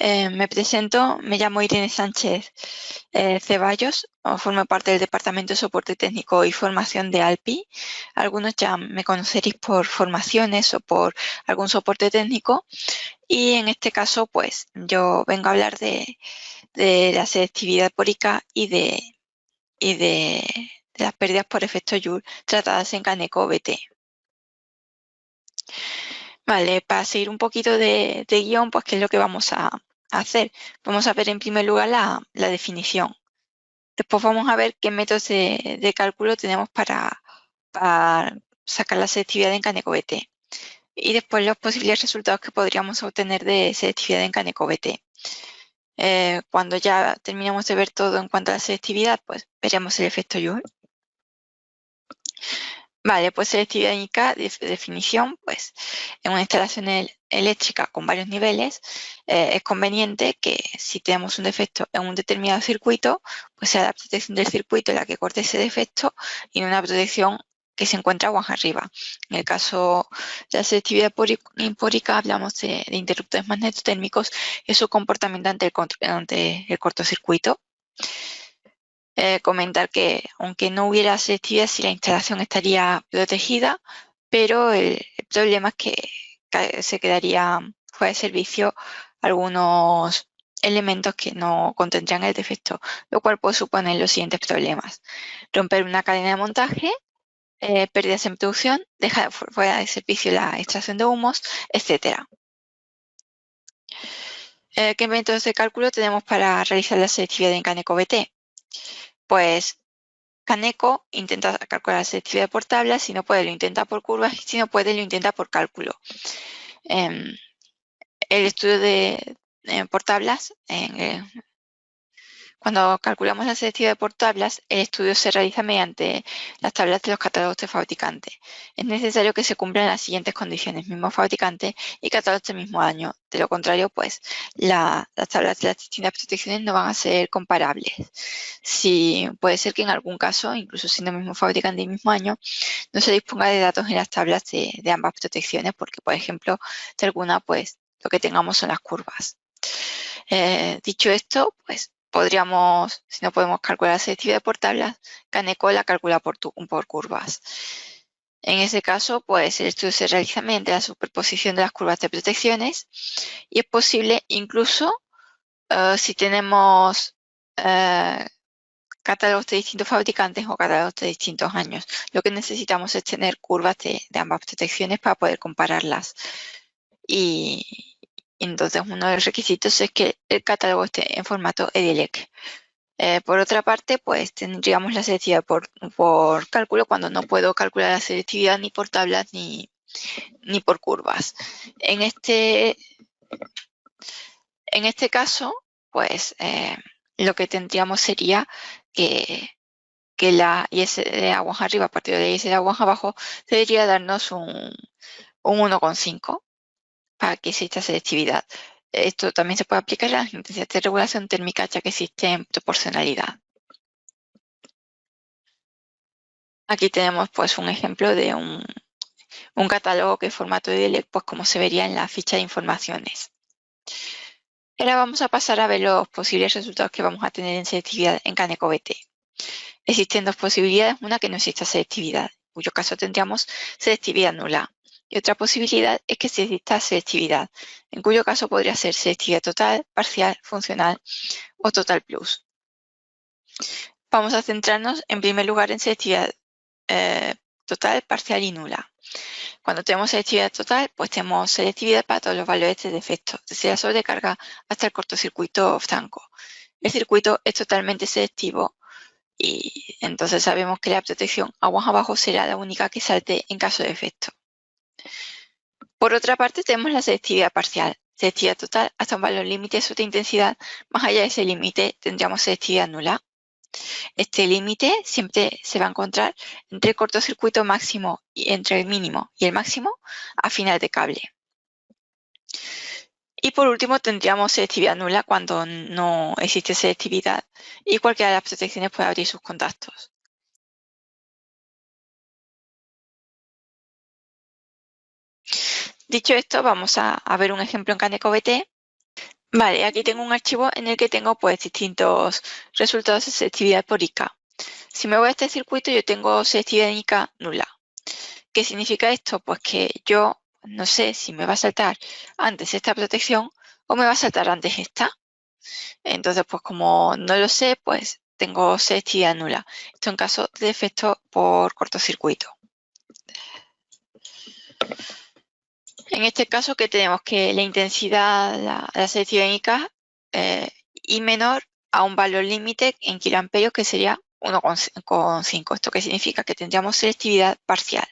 Me presento, me llamo Irene Sánchez Ceballos, formo parte del Departamento de Soporte Técnico y Formación de ALPI. Algunos ya me conoceréis por formaciones o por algún soporte técnico, y en este caso pues yo vengo a hablar de la selectividad pórica y de las pérdidas por efecto Joule tratadas en Kaneko-BT. Vale, para seguir un poquito de guión, pues ¿qué es lo que vamos a hacer? Vamos a ver en primer lugar la definición. Después vamos a ver qué métodos de cálculo tenemos para sacar la selectividad en Kaneko-BT. Y después los posibles resultados que podríamos obtener de selectividad en Kaneko-BT. Cuando ya terminemos de ver todo en cuanto a la selectividad, pues veremos el efecto Joule. Vale, pues selectividad en IK, definición, pues en una instalación eléctrica con varios niveles, es conveniente que si tenemos un defecto en un determinado circuito, pues sea la protección del circuito la que corte ese defecto y no una protección que se encuentra aguas arriba. En el caso de la selectividad pórica hablamos de interruptores magnetotérmicos y su comportamiento ante el cortocircuito. Comentar que aunque no hubiera selectividad, sí la instalación estaría protegida, pero el problema es que se quedaría fuera de servicio algunos elementos que no contendrían el defecto, lo cual puede suponer los siguientes problemas: romper una cadena de montaje, pérdidas en producción, dejar fuera de servicio la extracción de humos, etc. ¿Qué métodos de cálculo tenemos para realizar la selectividad en Kaneko-BT? Pues Kaneko intenta calcular la selectividad por tablas, si no puede lo intenta por curvas y si no puede lo intenta por cálculo. El estudio por tablas, cuando calculamos la selectividad por tablas, el estudio se realiza mediante las tablas de los catálogos de fabricantes. Es necesario que se cumplan las siguientes condiciones: mismo fabricante y catálogos del mismo año. De lo contrario, pues las tablas de las distintas protecciones no van a ser comparables. Sí, puede ser que en algún caso, incluso siendo el mismo fabricante y mismo año, no se disponga de datos en las tablas de ambas protecciones, porque, por ejemplo, de alguna, pues lo que tengamos son las curvas. Dicho esto, pues podríamos, si no podemos calcular la selectividad por tablas, Kaneko la calcula por curvas. En ese caso, pues el estudio se realiza mediante la superposición de las curvas de protecciones, y es posible incluso si tenemos catálogos de distintos fabricantes o catálogos de distintos años. Lo que necesitamos es tener curvas de ambas protecciones para poder compararlas. Y entonces uno de los requisitos es que el catálogo esté en formato EDLEC. Por otra parte, pues tendríamos la selectividad por cálculo cuando no puedo calcular la selectividad ni por tablas ni por curvas. En este caso, pues lo que tendríamos sería que la IS de aguas arriba a partir de la IS de aguas abajo debería darnos un 1,5 para que exista selectividad. Esto también se puede aplicar a las intensidades de regulación térmica, ya que existen proporcionalidad. Aquí tenemos pues un ejemplo de un catálogo que formato EDLEC, pues como se vería en la ficha de informaciones. Ahora vamos a pasar a ver los posibles resultados que vamos a tener en selectividad en Kaneko-BT. Existen dos posibilidades: una, que no exista selectividad, en cuyo caso tendríamos selectividad nula. Y otra posibilidad es que sí exista selectividad, en cuyo caso podría ser selectividad total, parcial, funcional o total plus. Vamos a centrarnos en primer lugar en selectividad total, parcial y nula. Cuando tenemos selectividad total, pues tenemos selectividad para todos los valores de defecto, desde la sobrecarga hasta el cortocircuito franco. El circuito es totalmente selectivo y entonces sabemos que la protección aguas abajo será la única que salte en caso de defecto. Por otra parte, tenemos la selectividad parcial. Selectividad total hasta un valor límite de su intensidad. Más allá de ese límite tendríamos selectividad nula. Este límite siempre se va a encontrar entre el cortocircuito máximo y entre el mínimo y el máximo a final de cable. Y por último tendríamos selectividad nula cuando no existe selectividad y cualquiera de las protecciones puede abrir sus contactos. Dicho esto, vamos a ver un ejemplo en Kaneko-BT Vale, aquí tengo un archivo en el que tengo pues distintos resultados de selectividad por IK. Si me voy a este circuito, yo tengo selectividad en IK nula. ¿Qué significa esto? Pues que yo no sé si me va a saltar antes esta protección o me va a saltar antes esta. Entonces, pues como no lo sé, pues tengo selectividad nula. Esto en caso de defecto por cortocircuito. En este caso, que tenemos que la intensidad, la selectividad en IK y menor a un valor límite en kiloamperios que sería 1,5. ¿Esto qué significa? Que tendríamos selectividad parcial.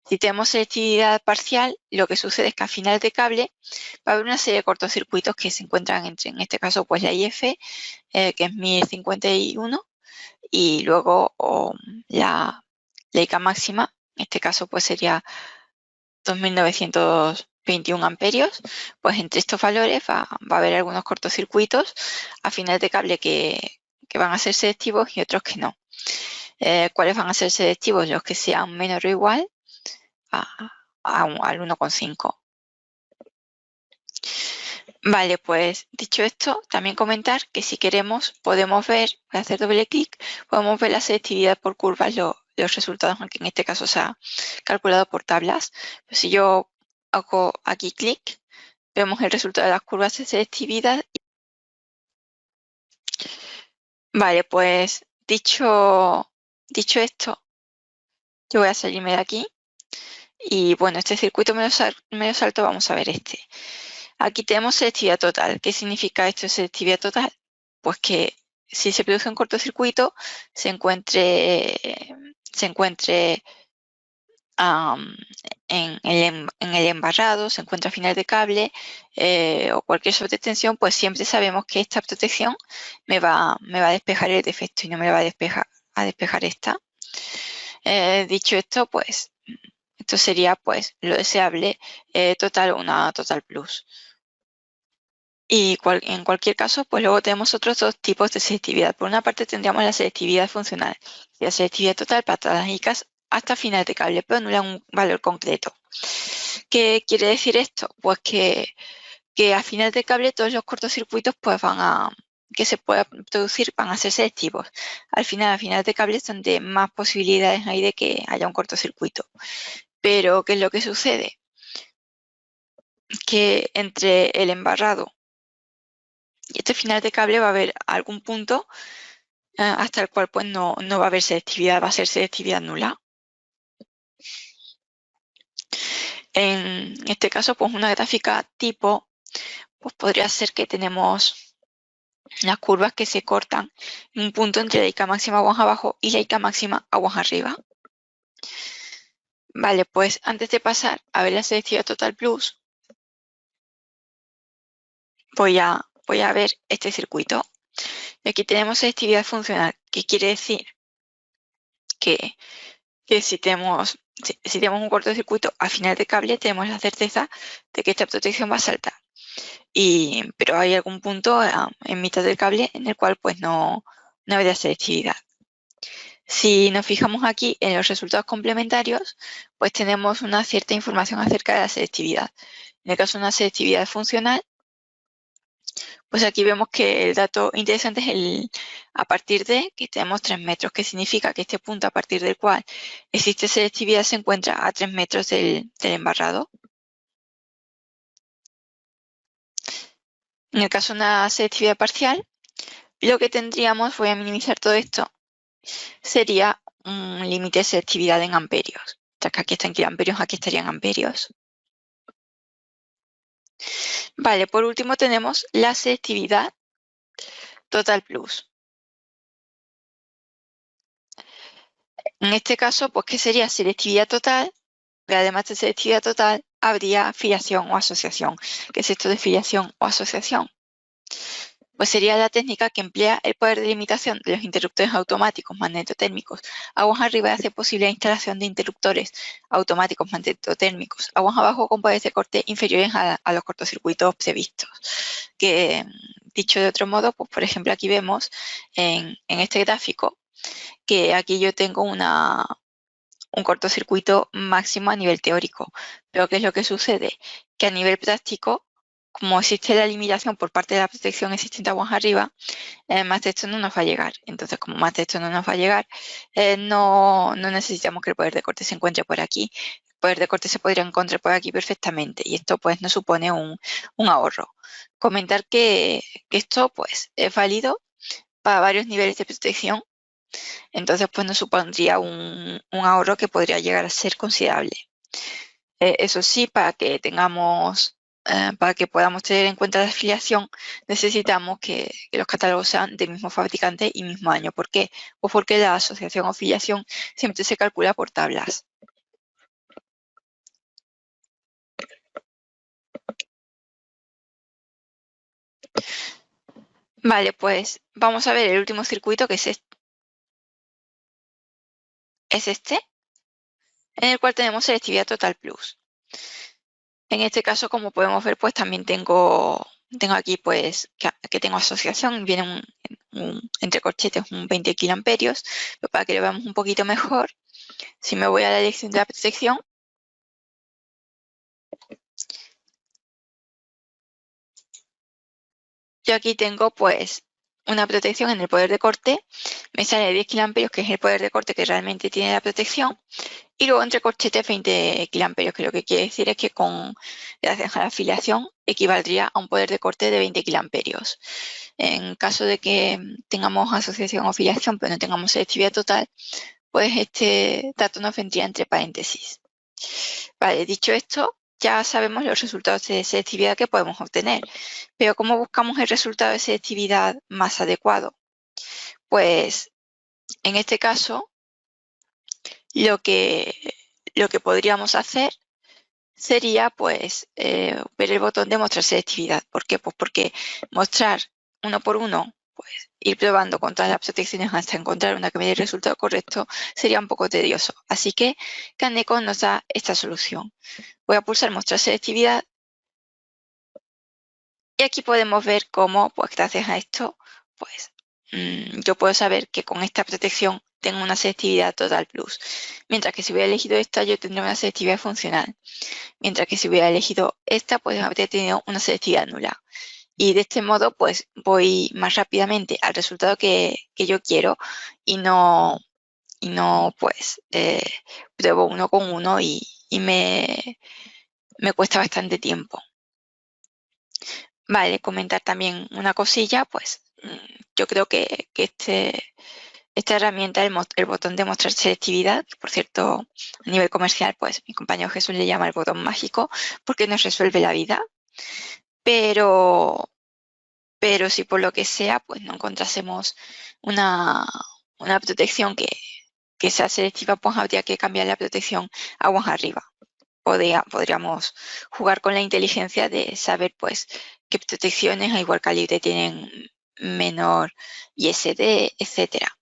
Si tenemos selectividad parcial, lo que sucede es que al final de cable va a haber una serie de cortocircuitos que se encuentran entre, en este caso, pues la IF, que es 1051, y luego la IK máxima, en este caso pues sería 2921 amperios. Pues entre estos valores va a haber algunos cortocircuitos a final de cable que van a ser selectivos y otros que no. ¿Cuáles van a ser selectivos? Los que sean menor o igual al 1,5. Vale, pues dicho esto, también comentar que si queremos podemos ver, voy a hacer doble clic, podemos ver la selectividad por curvas, los resultados, aunque en este caso se ha calculado por tablas. Pero si yo hago aquí clic, vemos el resultado de las curvas de selectividad. Vale, pues dicho esto, yo voy a salirme de aquí. Y bueno, este circuito me lo salto, vamos a ver este. Aquí tenemos selectividad total. ¿Qué significa esto de selectividad total? Pues que si se produce un cortocircuito, se encuentre en el embarrado, se encuentra a final de cable o cualquier sobretensión, pues siempre sabemos que esta protección me va a despejar el defecto y no me va a despejar esta. Dicho esto, pues esto sería pues lo deseable total, una total plus. Y en cualquier caso, pues luego tenemos otros dos tipos de selectividad. Por una parte tendríamos la selectividad funcional y la selectividad total para todas las ICAs hasta final de cable, pero no un valor concreto. ¿Qué quiere decir esto? Pues que a final de cable todos los cortocircuitos pues que se puedan producir van a ser selectivos. A final de cable es donde más posibilidades hay de que haya un cortocircuito. Pero, ¿qué es lo que sucede? Que entre el embarrado y este final de cable va a haber algún punto hasta el cual pues no va a haber selectividad, va a ser selectividad nula. En este caso, pues una gráfica tipo, pues podría ser que tenemos las curvas que se cortan en un punto entre la IK máxima aguas abajo y la IK máxima aguas arriba. Vale, pues antes de pasar a ver la selectividad total plus, voy a ver este circuito. Y aquí tenemos selectividad funcional, que quiere decir que si tenemos un cortocircuito al final de cable, tenemos la certeza de que esta protección va a saltar. Pero hay algún punto en mitad del cable en el cual pues no habría selectividad. Si nos fijamos aquí en los resultados complementarios, pues tenemos una cierta información acerca de la selectividad. En el caso de una selectividad funcional, pues aquí vemos que el dato interesante es a partir de que tenemos 3 metros, que significa que este punto a partir del cual existe selectividad se encuentra a 3 metros del embarrado. En el caso de una selectividad parcial, lo que tendríamos, voy a minimizar todo esto, sería un límite de selectividad en amperios. Ya que aquí está en kiloamperios, aquí estarían amperios. Vale, por último tenemos la selectividad total plus. En este caso, pues, ¿qué sería selectividad total? Pero además de selectividad total, habría filiación o asociación. ¿Qué es esto de filiación o asociación? Pues sería la técnica que emplea el poder de limitación de los interruptores automáticos magnetotérmicos aguas arriba y hace posible la instalación de interruptores automáticos magnetotérmicos aguas abajo con poderes de corte inferiores a los cortocircuitos previstos. Que, dicho de otro modo, pues por ejemplo aquí vemos en este gráfico que aquí yo tengo un cortocircuito máximo a nivel teórico. Pero ¿qué es lo que sucede? Que a nivel práctico como existe la limitación por parte de la protección existente aguas arriba, más texto no nos va a llegar. Entonces, como más texto no nos va a llegar, no necesitamos que el poder de corte se encuentre por aquí. El poder de corte se podría encontrar por aquí perfectamente y esto pues nos supone un ahorro. Comentar que esto pues es válido para varios niveles de protección, entonces pues nos supondría un ahorro que podría llegar a ser considerable. Eso sí, para que podamos tener en cuenta la afiliación, necesitamos que los catálogos sean del mismo fabricante y mismo año. ¿Por qué? Pues porque la asociación o afiliación siempre se calcula por tablas. Vale, pues vamos a ver el último circuito, que es este, en el cual tenemos selectividad total plus. En este caso, como podemos ver, pues también tengo aquí pues que tengo asociación, viene entre corchetes un 20 kiloamperios, pero para que lo veamos un poquito mejor, si me voy a la elección de la protección, yo aquí tengo pues una protección en el poder de corte, me sale 10 kiloamperios, que es el poder de corte que realmente tiene la protección, y luego entre corchetes 20 kiloamperios, que lo que quiere decir es que gracias a la afiliación equivaldría a un poder de corte de 20 kiloamperios. En caso de que tengamos asociación o afiliación, pero no tengamos selectividad total, pues este dato nos vendría entre paréntesis. Vale, dicho esto, ya sabemos los resultados de selectividad que podemos obtener, pero ¿cómo buscamos el resultado de selectividad más adecuado? Pues en este caso, lo que podríamos hacer sería pues ver el botón de mostrar selectividad. ¿Por qué? Pues porque mostrar uno por uno, pues ir probando con todas las protecciones hasta encontrar una que me dé el resultado correcto sería un poco tedioso. Así que Kaneko nos da esta solución. Voy a pulsar mostrar selectividad y aquí podemos ver cómo, pues gracias a esto, pues yo puedo saber que con esta protección tengo una selectividad total plus. Mientras que si hubiera elegido esta, yo tendría una selectividad funcional. Mientras que si hubiera elegido esta, pues habría tenido una selectividad nula. Y de este modo, pues voy más rápidamente al resultado que yo quiero y no pues, pruebo uno con uno y me cuesta bastante tiempo. Vale, comentar también una cosilla, pues yo creo que esta herramienta, el botón de mostrar selectividad, que por cierto, a nivel comercial, pues mi compañero Jesús le llama el botón mágico porque nos resuelve la vida. Pero si por lo que sea, pues no encontrásemos una protección que sea selectiva, pues habría que cambiar la protección aguas arriba. Podríamos jugar con la inteligencia de saber pues qué protecciones a igual calibre tienen menor ISD, etcétera.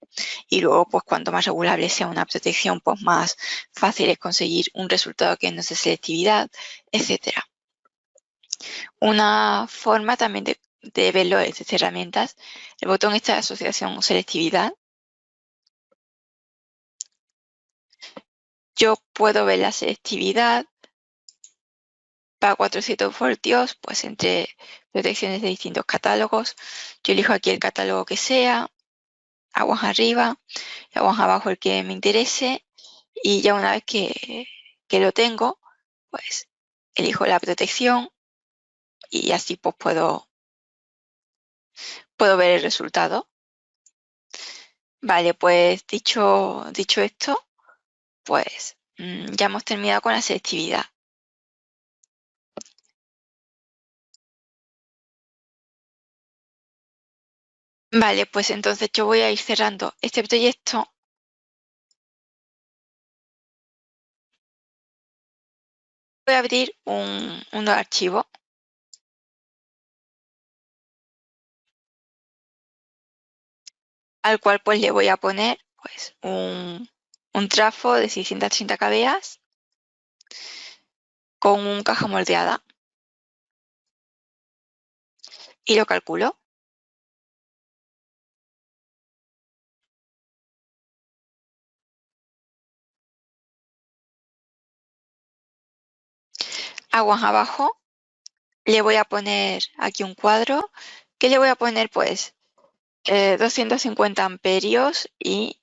Y luego, pues cuanto más regulable sea una protección, pues más fácil es conseguir un resultado que no sea selectividad, etcétera. Una forma también de verlo es desde herramientas. El botón está de asociación o selectividad. Yo puedo ver la selectividad para 400 voltios, pues entre protecciones de distintos catálogos. Yo elijo aquí el catálogo que sea, aguas arriba, aguas abajo el que me interese, y ya una vez que lo tengo, pues elijo la protección y así pues puedo ver el resultado. Vale, pues dicho esto, pues ya hemos terminado con la selectividad. Vale, pues entonces yo voy a ir cerrando este proyecto. Voy a abrir un nuevo archivo al cual pues le voy a poner pues un trafo de 630 kVA con un caja moldeada y lo calculo. Aguas abajo le voy a poner aquí un cuadro, que le voy a poner pues 250 amperios y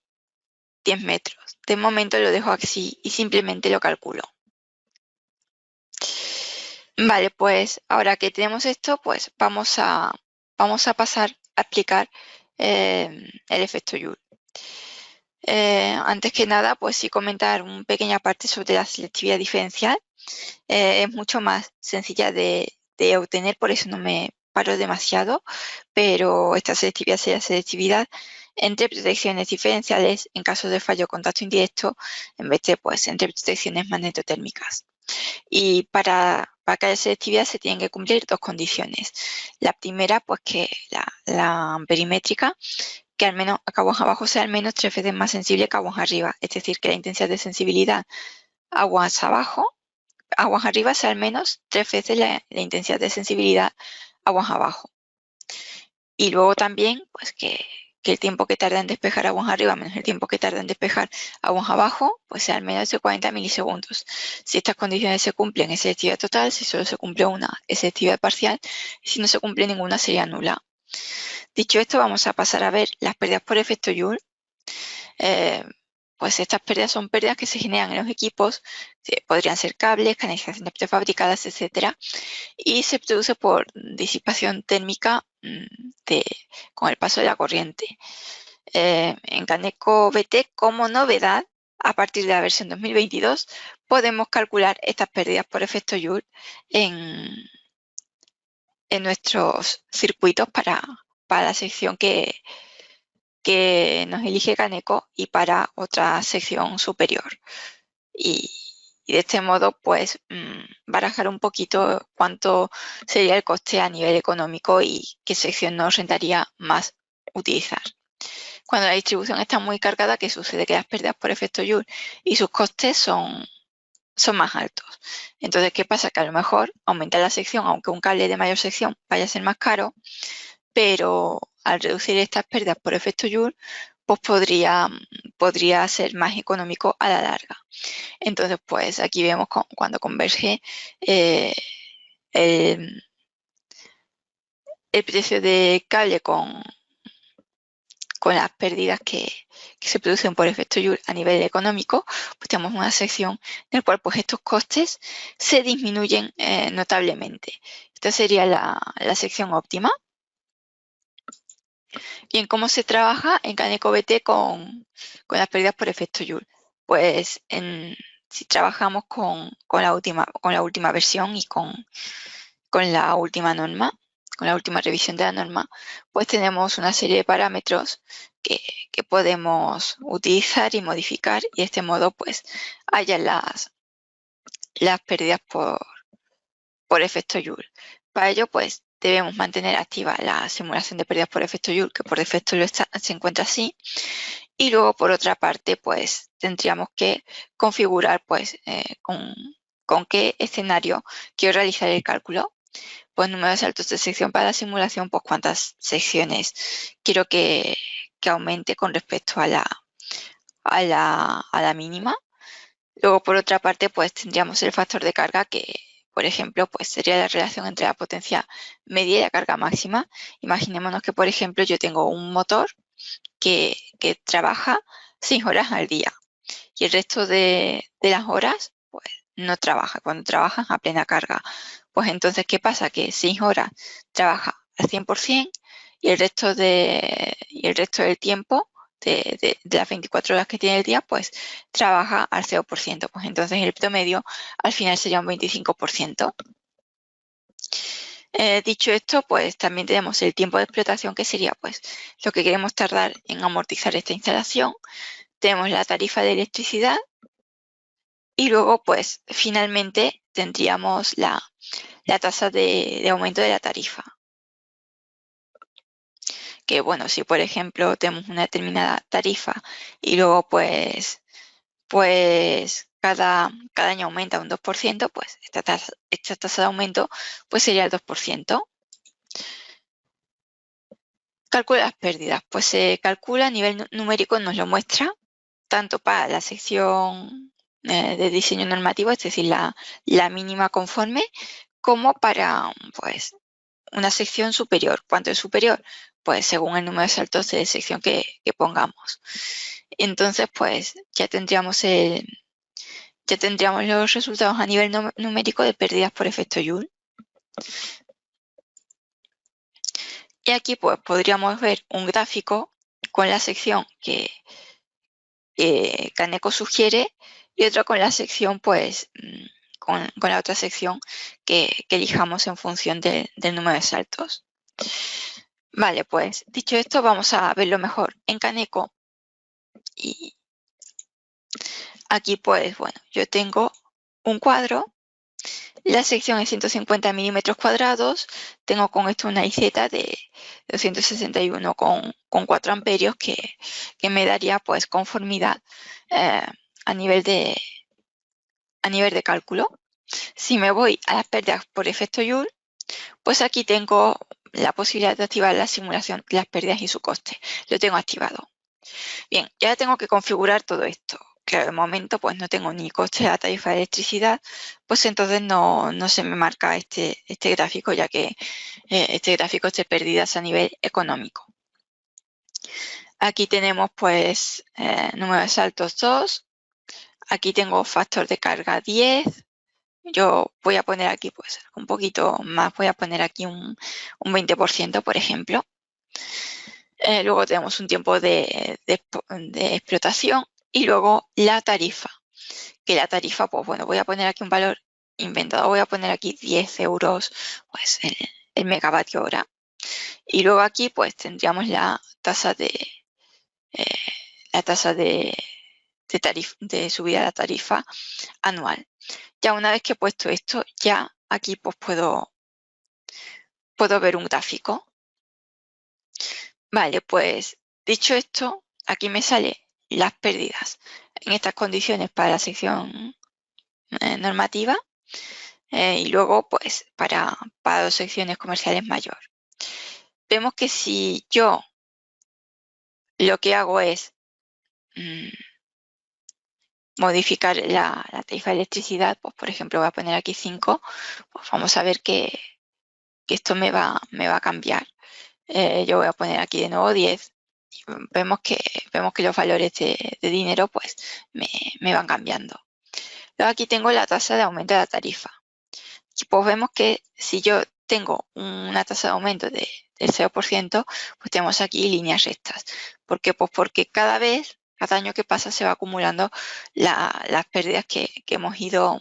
10 metros. De momento lo dejo así y simplemente lo calculo. Vale, pues ahora que tenemos esto, pues vamos a pasar a explicar el efecto Joule. Antes que nada, pues sí comentar una pequeña parte sobre la selectividad diferencial. Es mucho más sencilla de obtener, por eso no me paro demasiado, pero esta selectividad sería selectividad entre protecciones diferenciales en caso de fallo o contacto indirecto, en vez de pues entre protecciones magnetotérmicas. Y para que haya selectividad se tienen que cumplir dos condiciones. La primera, pues que la amperimétrica, que al menos aguas abajo sea al menos 3 veces más sensible que aguas arriba, es decir, que la intensidad de sensibilidad aguas arriba sea al menos 3 veces la intensidad de sensibilidad aguas abajo. Y luego también, pues que el tiempo que tarda en despejar aguas arriba menos el tiempo que tarda en despejar aguas abajo, pues sea al menos de 40 milisegundos. Si estas condiciones se cumplen, es selectividad total. Si solo se cumple una, es selectividad parcial. Y si no se cumple ninguna, sería nula. Dicho esto, vamos a pasar a ver las pérdidas por efecto Joule. Pues estas pérdidas son pérdidas que se generan en los equipos, podrían ser cables, canalizaciones prefabricadas, etc. Y se produce por disipación térmica con el paso de la corriente. En Caneco BT, como novedad, a partir de la versión 2022, podemos calcular estas pérdidas por efecto Joule en nuestros circuitos para la sección que nos elige Caneco y para otra sección superior. Y de este modo, pues, barajar un poquito cuánto sería el coste a nivel económico y qué sección nos rentaría más utilizar. Cuando la distribución está muy cargada, ¿qué sucede? Que las pérdidas por efecto Joule y sus costes son más altos. Entonces, ¿qué pasa? Que a lo mejor aumentar la sección, aunque un cable de mayor sección vaya a ser más caro, pero al reducir estas pérdidas por efecto Joule, pues podría ser más económico a la larga. Entonces, pues aquí vemos cuando converge el precio de cable con las pérdidas que se producen por efecto Joule a nivel económico, pues tenemos una sección en la cual pues estos costes se disminuyen notablemente. Esta sería la sección óptima. Bien, ¿cómo se trabaja en Caneco BT con las pérdidas por efecto Joule? Pues si trabajamos con la última versión y con la última norma, con la última revisión de la norma, pues tenemos una serie de parámetros que podemos utilizar y modificar, y de este modo pues haya las pérdidas por efecto Joule. Para ello pues debemos mantener activa la simulación de pérdidas por efecto Joule, que por defecto se encuentra así, y luego por otra parte pues tendríamos que configurar pues con qué escenario quiero realizar el cálculo. Pues número de saltos de sección para la simulación, pues cuántas secciones quiero que aumente con respecto a la mínima. Luego, por otra parte, pues tendríamos el factor de carga que, por ejemplo, pues sería la relación entre la potencia media y la carga máxima. Imaginémonos que, por ejemplo, yo tengo un motor que trabaja 6 horas al día y el resto de las horas, pues no trabaja. Cuando trabaja a plena carga, pues entonces, ¿qué pasa? Que 6 horas trabaja al 100% y el resto del tiempo de las 24 horas que tiene el día, pues trabaja al 0%. Pues entonces el promedio al final sería un 25%. Dicho esto, pues también tenemos el tiempo de explotación, que sería pues lo que queremos tardar en amortizar esta instalación. Tenemos la tarifa de electricidad y luego pues finalmente tendríamos la tasa de aumento de la tarifa. Que bueno, si por ejemplo tenemos una determinada tarifa y luego pues cada año aumenta un 2%, pues esta tasa de aumento pues sería el 2%. Cálculo de las pérdidas, pues se calcula a nivel numérico, nos lo muestra, tanto para la sección de diseño normativo, es decir, la mínima conforme, como para pues una sección superior. ¿Cuánto es superior? Pues según el número de saltos de sección que pongamos. Entonces, pues ya tendríamos los resultados a nivel numérico de pérdidas por efecto Joule. Y aquí pues podríamos ver un gráfico con la sección que Kaneko sugiere y otro con la sección pues con la otra sección que elijamos en función del número de saltos. Vale, pues dicho esto vamos a verlo mejor en Kaneko. Y aquí pues bueno, yo tengo un cuadro, la sección es 150 milímetros cuadrados, tengo con esto una IZ de 261,4 amperios que me daría pues conformidad a nivel de cálculo. Si me voy a las pérdidas por efecto Joule, pues aquí tengo la posibilidad de activar la simulación de las pérdidas y su coste. Lo tengo activado. Bien, ya tengo que configurar todo esto. Claro, de momento pues no tengo ni coste de la tarifa de electricidad, pues entonces no se me marca este gráfico, ya que este gráfico es de pérdidas a nivel económico. Aquí tenemos pues número de saltos 2, aquí tengo factor de carga 10, yo voy a poner aquí pues un poquito más, voy a poner aquí un 20%, por ejemplo. Luego tenemos un tiempo de explotación y luego la tarifa. Que la tarifa, pues bueno, voy a poner aquí un valor inventado, voy a poner aquí 10 euros pues, el megavatio hora. Y luego aquí pues tendríamos la tasa de subida de la tarifa anual. Ya una vez que he puesto esto, ya aquí pues puedo ver un gráfico. Vale, pues dicho esto, aquí me sale las pérdidas en estas condiciones para la sección normativa y luego pues para 2 secciones comerciales mayor. Vemos que si yo lo que hago es modificar la tarifa de electricidad, pues por ejemplo voy a poner aquí 5, pues vamos a ver que esto me va a cambiar. Yo voy a poner aquí de nuevo 10. Y vemos que los valores de dinero pues me van cambiando. Luego aquí tengo la tasa de aumento de la tarifa. Y pues vemos que si yo tengo una tasa de aumento del 0%, pues tenemos aquí líneas rectas. ¿Por qué? Pues porque cada año que pasa se va acumulando las pérdidas que hemos ido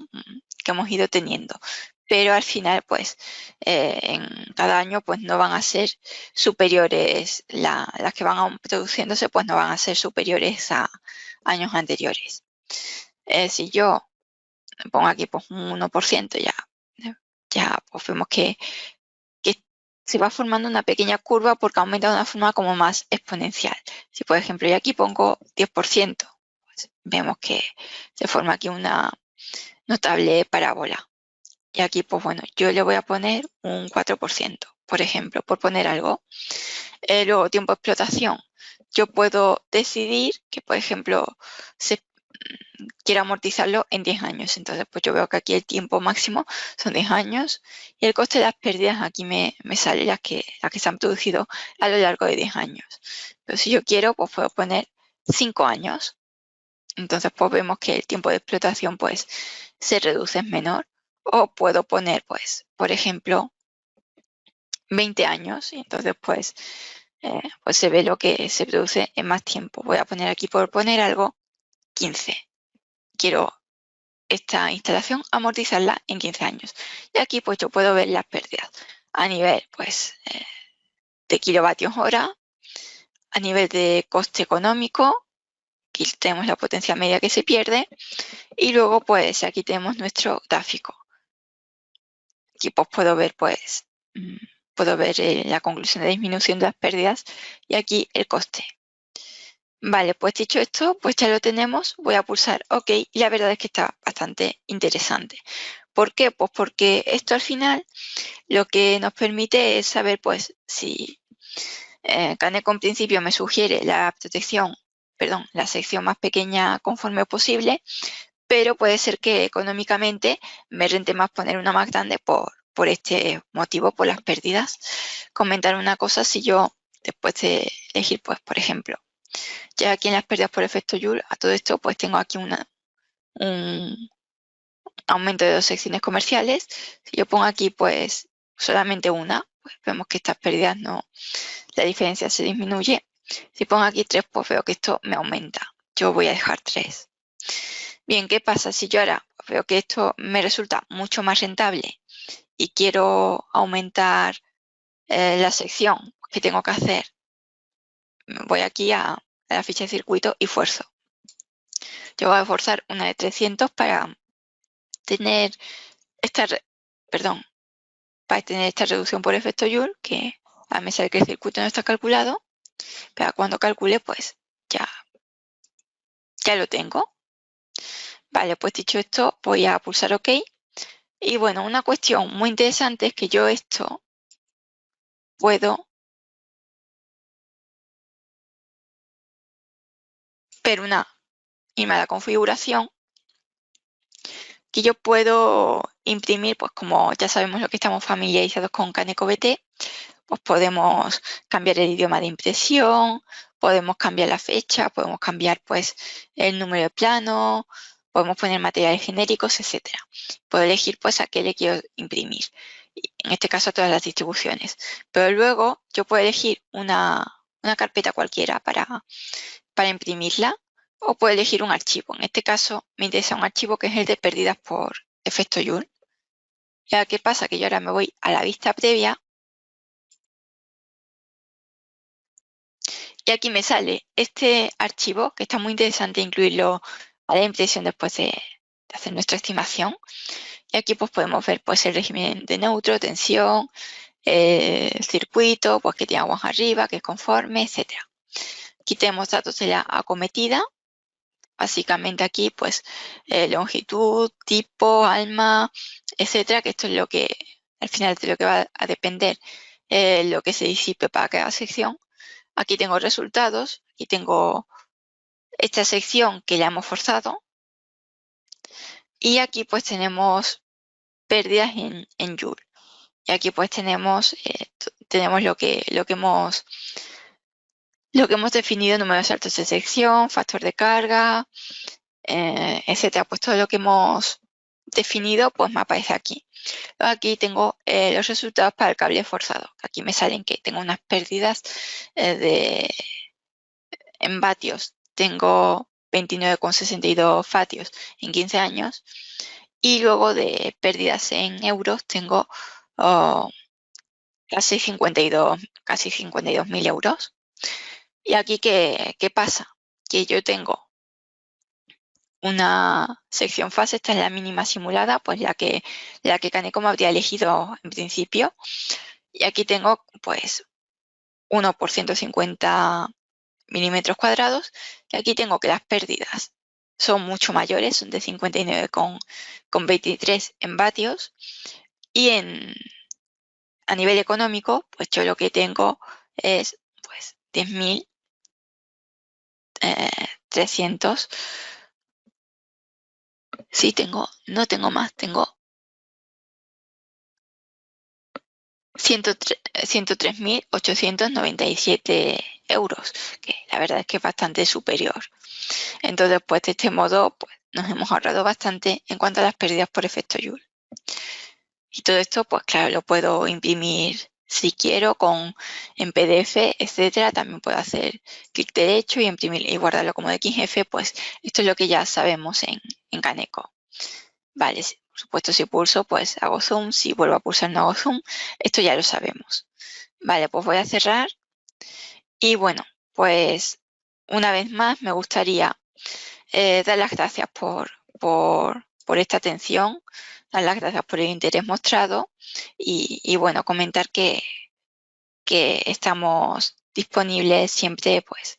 teniendo. Pero al final, pues, en cada año, pues no van a ser superiores, las que van produciéndose, pues no van a ser superiores a años anteriores. Si yo pongo aquí pues un 1%, ya pues vemos que se va formando una pequeña curva porque aumenta de una forma como más exponencial. Si por ejemplo yo aquí pongo 10%, pues vemos que se forma aquí una notable parábola. Y aquí pues bueno, yo le voy a poner un 4%, por ejemplo, por poner algo. Luego tiempo de explotación. Yo puedo decidir que por ejemplo quiero amortizarlo en 10 años. Entonces, pues yo veo que aquí el tiempo máximo son 10 años y el coste de las pérdidas aquí me sale las que se han producido a lo largo de 10 años. Pero si yo quiero, pues puedo poner 5 años. Entonces, pues vemos que el tiempo de explotación pues se reduce, es menor. O puedo poner, pues, por ejemplo, 20 años y entonces pues se ve lo que se produce en más tiempo. Voy a poner aquí, por poner algo, 15. Quiero esta instalación amortizarla en 15 años. Y aquí pues yo puedo ver las pérdidas a nivel pues de kilovatios hora, a nivel de coste económico, aquí tenemos la potencia media que se pierde y luego pues aquí tenemos nuestro gráfico. Aquí pues puedo ver la conclusión de disminución de las pérdidas y aquí el coste. Vale, pues dicho esto, pues ya lo tenemos. Voy a pulsar OK y la verdad es que está bastante interesante. ¿Por qué? Pues porque esto al final lo que nos permite es saber pues si Kaneko en principio me sugiere la sección más pequeña conforme posible, pero puede ser que económicamente me rente más poner una más grande por por este motivo, por las pérdidas. Comentar una cosa, si yo, después de elegir, pues, por ejemplo, ya aquí en las pérdidas por efecto Joule, a todo esto, pues tengo aquí un aumento de 2 secciones comerciales. Si yo pongo aquí, pues, solamente una, pues vemos que estas pérdidas no, la diferencia se disminuye. Si pongo aquí 3, pues veo que esto me aumenta. Yo voy a dejar 3. Bien, ¿qué pasa? Si yo ahora veo que esto me resulta mucho más rentable y quiero aumentar la sección que tengo que hacer, voy aquí a la ficha de circuito y fuerzo. Yo voy a forzar una de 300 para tener esta, para tener esta reducción por efecto Joule, que a mí me sale que el circuito no está calculado, pero cuando calcule, pues ya lo tengo. Vale, pues dicho esto, voy a pulsar OK. Y bueno, una cuestión muy interesante es que yo esto puedo ver una irme a la configuración, que yo puedo imprimir, pues como ya sabemos lo que estamos familiarizados con Kaneko BT, pues podemos cambiar el idioma de impresión, podemos cambiar la fecha, podemos cambiar pues el número de plano, podemos poner materiales genéricos, etcétera. Puedo elegir pues a qué le quiero imprimir, en este caso todas las distribuciones. Pero luego yo puedo elegir una carpeta cualquiera para imprimirla, o puedo elegir un archivo. En este caso me interesa un archivo que es el de pérdidas por efecto Joule. Y ahora, ¿qué pasa? Que yo ahora me voy a la vista previa y aquí me sale este archivo, que está muy interesante incluirlo a la impresión después de hacer nuestra estimación. Y aquí pues podemos ver pues el régimen de neutro, tensión, el circuito, pues que tiene aguas arriba, que es conforme, etc. Aquí tenemos datos de la acometida. Básicamente aquí pues longitud, tipo, alma, etcétera, que esto es lo que al final de lo que va a depender lo que se disipe para cada sección. Aquí tengo resultados, aquí tengo esta sección que la hemos forzado y aquí pues tenemos pérdidas en Joule. Y aquí pues tenemos lo que hemos definido, número de saltos de sección, factor de carga, etcétera. Pues todo lo que hemos definido pues me aparece aquí. Aquí tengo los resultados para el cable forzado. Aquí me salen que tengo unas pérdidas en vatios. Tengo 29,62 vatios en 15 años. Y luego de pérdidas en euros tengo casi 52.000 euros. Y aquí, ¿qué pasa? Que yo tengo una sección fase, esta es la mínima simulada, pues la que Kaneko me habría elegido en principio. Y aquí tengo pues 1 por 150 milímetros cuadrados. Y aquí tengo que las pérdidas son mucho mayores, son de 59,23 en vatios. Y a nivel económico, pues yo lo que tengo es pues 10.300. Sí, no tengo más, tengo 103.897 euros, que la verdad es que es bastante superior. Entonces, pues de este modo, pues nos hemos ahorrado bastante en cuanto a las pérdidas por efecto Joule. Y todo esto, pues claro, lo puedo imprimir si quiero en PDF, etcétera. También puedo hacer clic derecho y imprimir y guardarlo como de XF. Pues esto es lo que ya sabemos en Kaneko. Vale, por supuesto, si pulso, pues hago zoom. Si vuelvo a pulsar, no hago zoom. Esto ya lo sabemos. Vale, pues voy a cerrar. Y bueno, pues una vez más me gustaría dar las gracias por esta atención, dar las gracias por el interés mostrado y bueno, comentar que estamos disponibles siempre, pues,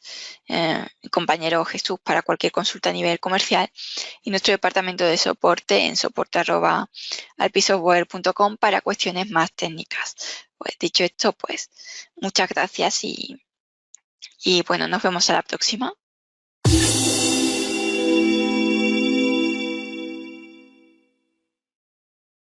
mi compañero Jesús para cualquier consulta a nivel comercial y nuestro departamento de soporte en soporte@alpisoftware.com para cuestiones más técnicas. Pues dicho esto, pues muchas gracias y bueno, nos vemos a la próxima.